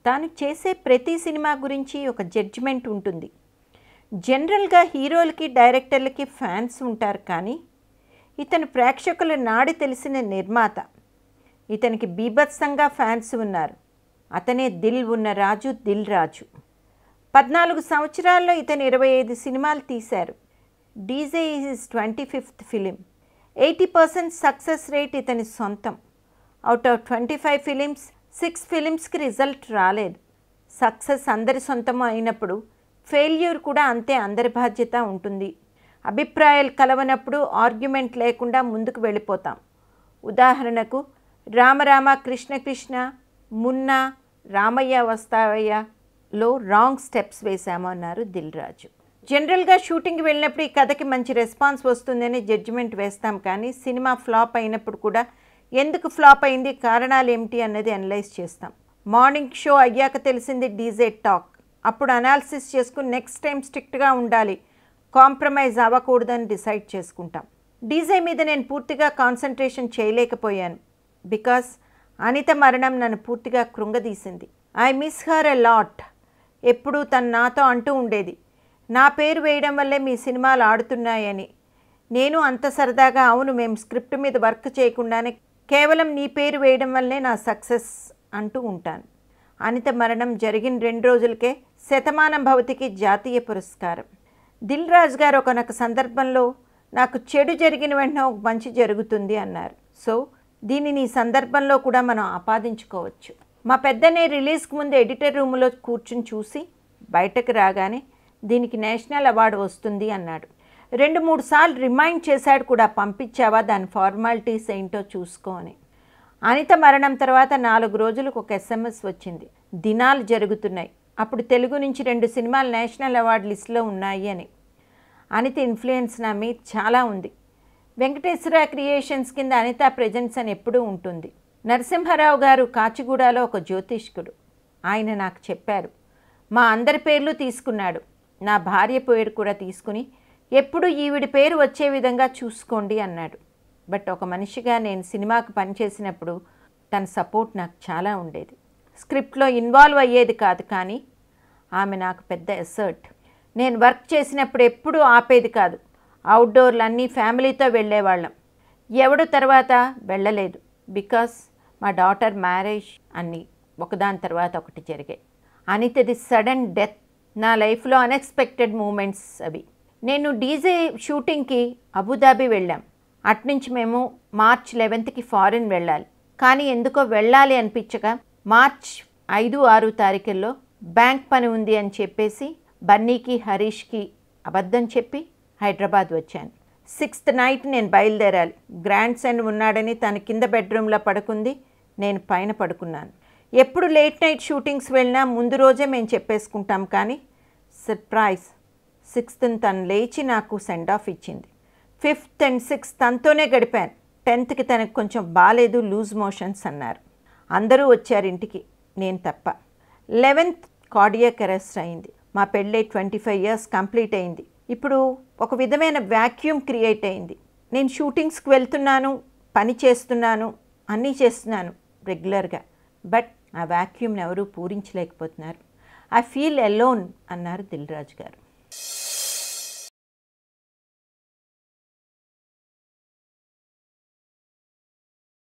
తాను చేసే ప్రతి సినిమా గురించి ఒక జడ్జిమెంట్ ఉంటుంది. జనరల్గా హీరోలకి డైరెక్టర్లకి ఫ్యాన్స్ ఉంటారు, కానీ ఇతను ప్రేక్షకుల నాడి తెలిసిన నిర్మాత. ఇతనికి బీభత్సంగా ఫ్యాన్స్ ఉన్నారు. అతనే దిల్ ఉన్న రాజు, దిల్ రాజు. 14 సంవత్సరాల్లో ఇతను 25 సినిమాలు తీశారు. DJ is his 25th film. 80% success rate ఇతని సొంతం. అవుట్ ఆఫ్ 25 ఫిలిమ్స్ 6 ఫిలిమ్స్కి రిజల్ట్ రాలేదు. సక్సెస్ అందరి సొంతం అయినప్పుడు ఫెయిల్యూర్ కూడా అంతే అందరి బాధ్యత ఉంటుంది. అభిప్రాయాలు కలవనప్పుడు ఆర్గ్యుమెంట్ లేకుండా ముందుకు వెళ్ళిపోతాం. ఉదాహరణకు రామరామ కృష్ణ కృష్ణ, మున్నా, రామయ్య వస్తావయ్యలో రాంగ్ స్టెప్స్ వేశాము అన్నారు దిల్ రాజు. జనరల్గా షూటింగ్కి వెళ్ళినప్పుడు ఈ కథకి మంచి రెస్పాన్స్ వస్తుందని జడ్జిమెంట్ వేస్తాం, కానీ సినిమా ఫ్లాప్ అయినప్పుడు కూడా ఎందుకు ఫ్లాప్ అయింది, కారణాలు ఏమిటి అన్నది అనలైజ్ చేస్తాం. మార్నింగ్ షో అయ్యాక తెలిసింది డీజే టాక్. అప్పుడు అనాలిసిస్ చేసుకుని నెక్స్ట్ టైం స్ట్రిక్ట్గా ఉండాలి, కాంప్రమైజ్ అవ్వకూడదని డిసైడ్ చేసుకుంటాం. డీజే మీద నేను పూర్తిగా కాన్సన్ట్రేషన్ చేయలేకపోయాను. బికాస్ అనిత మరణం నన్ను పూర్తిగా కృంగదీసింది. I miss her a lot. ఎప్పుడూ తను నాతో అంటూ ఉండేది, నా పేరు వేయడం వల్లే మీ సినిమాలు ఆడుతున్నాయని. నేను అంత సరదాగా, అవును మేము స్క్రిప్ట్ మీద వర్క్ చేయకుండానే కేవలం నీ పేరు వేయడం వల్లే నా సక్సెస్ అంటూ ఉంటాను. అనిత మరణం జరిగిన 2 రోజులకే శతమానం భవతికి జాతీయ పురస్కారం. దిల్ రాజు గారు ఒకనొక సందర్భంలో నాకు చెడు జరిగిన వెంటనే ఒక మంచి జరుగుతుంది అన్నారు. సో దీనిని ఈ సందర్భంలో కూడా మనం ఆపాదించుకోవచ్చు. మా పెద్దనే రిలీజ్కి ముందు ఎడిటర్ రూమ్లో కూర్చుని చూసి బయటకు రాగానే దీనికి నేషనల్ అవార్డు వస్తుంది అన్నాడు. 2-3 సార్లు రిమైండ్ చేశాడు కూడా, పంపించావా, దాని ఫార్మాలిటీస్ ఏంటో చూసుకో అని. అనిత మరణం తర్వాత 4 రోజులకు ఒక SMS వచ్చింది, దినాలు జరుగుతున్నాయి, అప్పుడు తెలుగు నుంచి 2 సినిమాలు నేషనల్ అవార్డు లిస్టులో ఉన్నాయి అని. అనిత ఇన్ఫ్లుయెన్స్ నా మీద చాలా ఉంది. వెంకటేశ్వర క్రియేషన్స్ కింద అనిత ప్రెజెన్స్ అని ఎప్పుడూ ఉంటుంది. నరసింహారావు గారు కాచిగూడలో ఒక జ్యోతిష్కుడు. ఆయన నాకు చెప్పారు, మా అందరి పేర్లు తీసుకున్నాడు, నా భార్య పేరు కూడా తీసుకుని ఎప్పుడు ఈవిడి పేరు వచ్చే విధంగా చూసుకోండి అన్నాడు. బట్ ఒక మనిషిగా నేను సినిమాకు పనిచేసినప్పుడు తన సపోర్ట్ నాకు చాలా ఉండేది. స్క్రిప్ట్లో ఇన్వాల్వ్ అయ్యేది కాదు, కానీ ఆమె నాకు పెద్ద ఎసర్ట్. నేను వర్క్ చేసినప్పుడు ఎప్పుడూ ఆపేది కాదు. అవుట్డోర్లు అన్నీ ఫ్యామిలీతో వెళ్ళేవాళ్ళం. ఎవడు తర్వాత వెళ్ళలేదు. బికాస్ మా డాటర్ మ్యారేజ్ అన్నీ ఒకదాని తర్వాత ఒకటి జరిగాయి. అనితది సడన్ డెత్ నా లైఫ్లో అన్ఎక్స్పెక్టెడ్ మూమెంట్స్ అవి. నేను డీజే షూటింగ్కి అబుదాబి వెళ్ళాం. అట్నుంచి మేము మార్చ్ 11కి ఫారిన్ వెళ్ళాలి. కానీ ఎందుకో వెళ్ళాలి అనిపించగా మార్చ్ 5-6 తారీఖుల్లో బ్యాంక్ పని ఉంది అని చెప్పేసి బన్నీకి హరీష్కి అబద్ధం చెప్పి హైదరాబాద్ వచ్చాను. 6th నైట్ నేను బయలుదేరాలి. గ్రాండ్ సన్ ఉన్నాడని తన కింద బెడ్రూమ్లో పడుకుంది, నేను పైన పడుకున్నాను. ఎప్పుడు లేట్ నైట్ షూటింగ్స్ వెళ్ళినా ముందు రోజే మేము చెప్పేసుకుంటాం, కానీ సర్ప్రైజ్ 6th తను లేచి నాకు సెండ్ ఆఫ్ ఇచ్చింది. 5th and 6th తనతోనే గడిపాను. 10th తనకు కొంచెం బాలేదు, లూజ్ మోషన్స్ అన్నారు. అందరూ వచ్చారు ఇంటికి, నేను తప్ప. 11th కార్డియాక్ అరెస్ట్ అయింది. మా పెళ్ళై 25 years కంప్లీట్ అయింది. ఇప్పుడు ఒక విధమైన వ్యాక్యూమ్ క్రియేట్ అయింది. నేను షూటింగ్స్కి వెళ్తున్నాను, పని చేస్తున్నాను, అన్నీ చేస్తున్నాను రెగ్యులర్గా. బట్ ఆ వ్యాక్యూమ్ని ఎవరూ పూరించలేకపోతున్నారు. ఐ ఫీల్ అలోన్ అన్నారు దిల్ రాజు గారు.